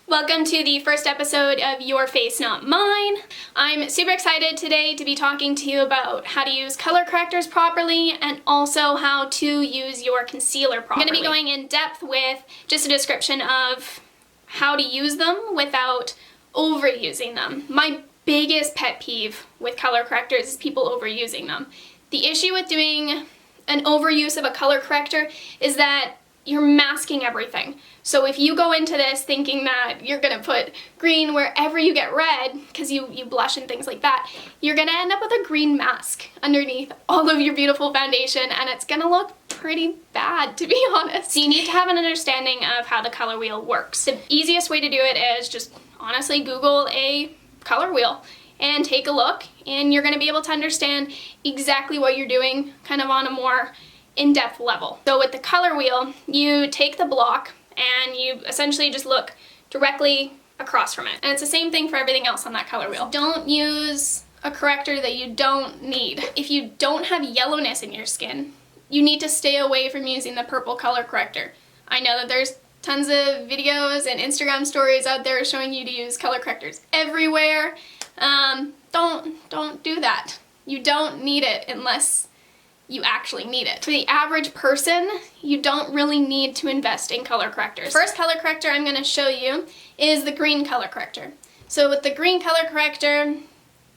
Welcome to the first episode of Your Face Not Mine. I'm super excited today to be talking to you about how to use color correctors properly and also how to use your concealer properly. I'm going to be going in depth with just a description of how to use them without overusing them. My biggest pet peeve with color correctors is people overusing them. The issue with doing an overuse of a color corrector is that you're masking everything. So if you go into this thinking that you're gonna put green wherever you get red, because you blush and things like that, you're gonna end up with a green mask underneath all of your beautiful foundation, and it's gonna look pretty bad, to be honest. So you need to have an understanding of how the color wheel works. The easiest way to do it is just honestly Google a color wheel and take a look, and you're gonna be able to understand exactly what you're doing kind of on a more in-depth level. So with the color wheel, you take the block and you essentially just look directly across from it. And it's the same thing for everything else on that color wheel. Don't use a corrector that you don't need. If you don't have yellowness in your skin, you need to stay away from using the purple color corrector. I know that there's tons of videos and Instagram stories out there showing you to use color correctors everywhere. Don't do that. You don't need it unless you actually need it. For the average person, you don't really need to invest in color correctors. First color corrector I'm going to show you is the green color corrector. So with the green color corrector,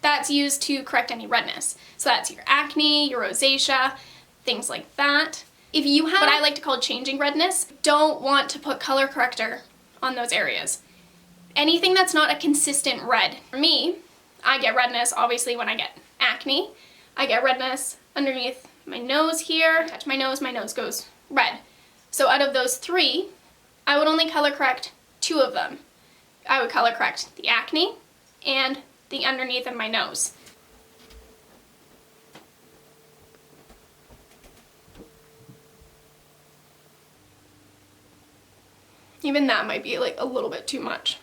that's used to correct any redness. So that's your acne, your rosacea, things like that. If you have what I like to call changing redness, don't want to put color corrector on those areas. Anything that's not a consistent red. For me, I get redness obviously when I get acne. I get redness underneath my nose here. Touch my nose goes red. So out of those three, I would only color correct two of them. I would color correct the acne and the underneath of my nose. Even that might be like a little bit too much.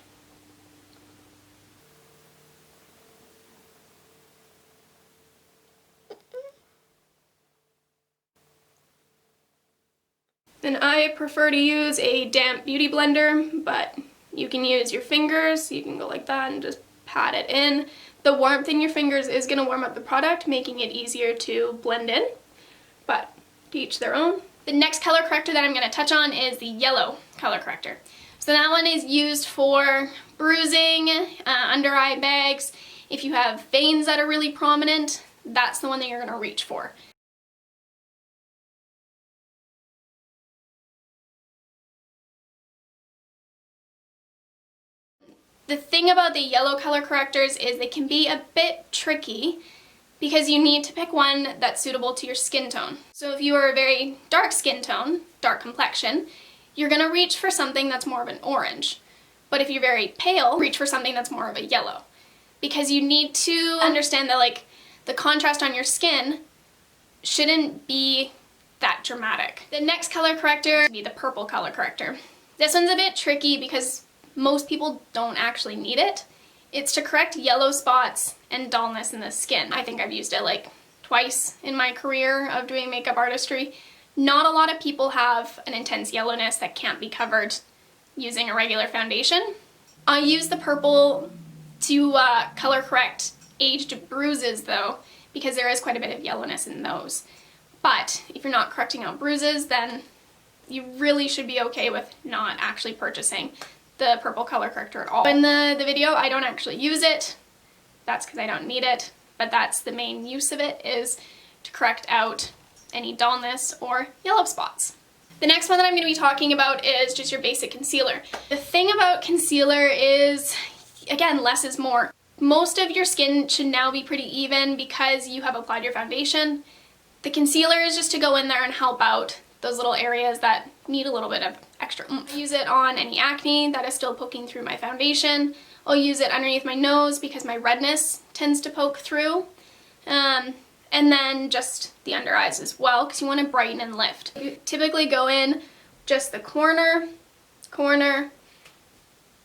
And I prefer to use a damp beauty blender, but you can use your fingers. You can go like that and just pat it in. The warmth in your fingers is going to warm up the product, making it easier to blend in, but to each their own. The next color corrector that I'm going to touch on is the yellow color corrector. So that one is used for bruising, under eye bags. If you have veins that are really prominent, that's the one that you're going to reach for. The thing about the yellow color correctors is they can be a bit tricky because you need to pick one that's suitable to your skin tone. So if you are a very dark skin tone, dark complexion, you're gonna reach for something that's more of an orange. But if you're very pale, reach for something that's more of a yellow. Because you need to understand that like the contrast on your skin shouldn't be that dramatic. The next color corrector would be the purple color corrector. This one's a bit tricky because most people don't actually need it. It's to correct yellow spots and dullness in the skin. I think I've used it like twice in my career of doing makeup artistry. Not a lot of people have an intense yellowness that can't be covered using a regular foundation. I use the purple to color correct aged bruises though, because there is quite a bit of yellowness in those. But if you're not correcting out bruises, then you really should be okay with not actually purchasing the purple color corrector at all. In the video, I don't actually use it. That's because I don't need it, but that's the main use of it, is to correct out any dullness or yellow spots. The next one that I'm going to be talking about is just your basic concealer. The thing about concealer is, again, less is more. Most of your skin should now be pretty even because you have applied your foundation. The concealer is just to go in there and help out those little areas that need a little bit of extra oomph. I use it on any acne that is still poking through my foundation. I'll use it underneath my nose because my redness tends to poke through. And then just the under eyes as well, because you want to brighten and lift. You typically go in just the corner,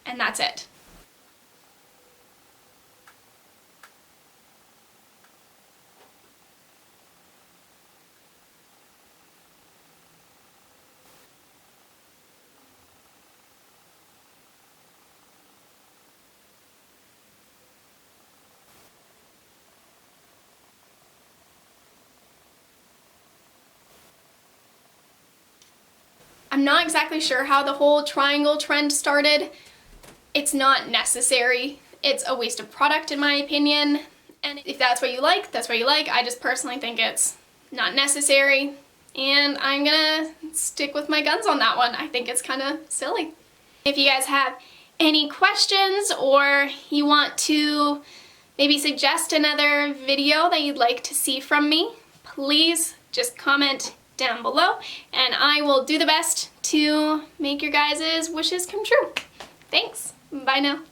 and that's it. I'm not exactly sure how the whole triangle trend started. It's not necessary. It's a waste of product in my opinion. And if that's what you like, that's what you like. I just personally think it's not necessary. And I'm gonna stick with my guns on that one. I think it's kind of silly. If you guys have any questions or you want to maybe suggest another video that you'd like to see from me, please just comment down below and I will do the best to make your guys' wishes come true. Thanks. Bye now.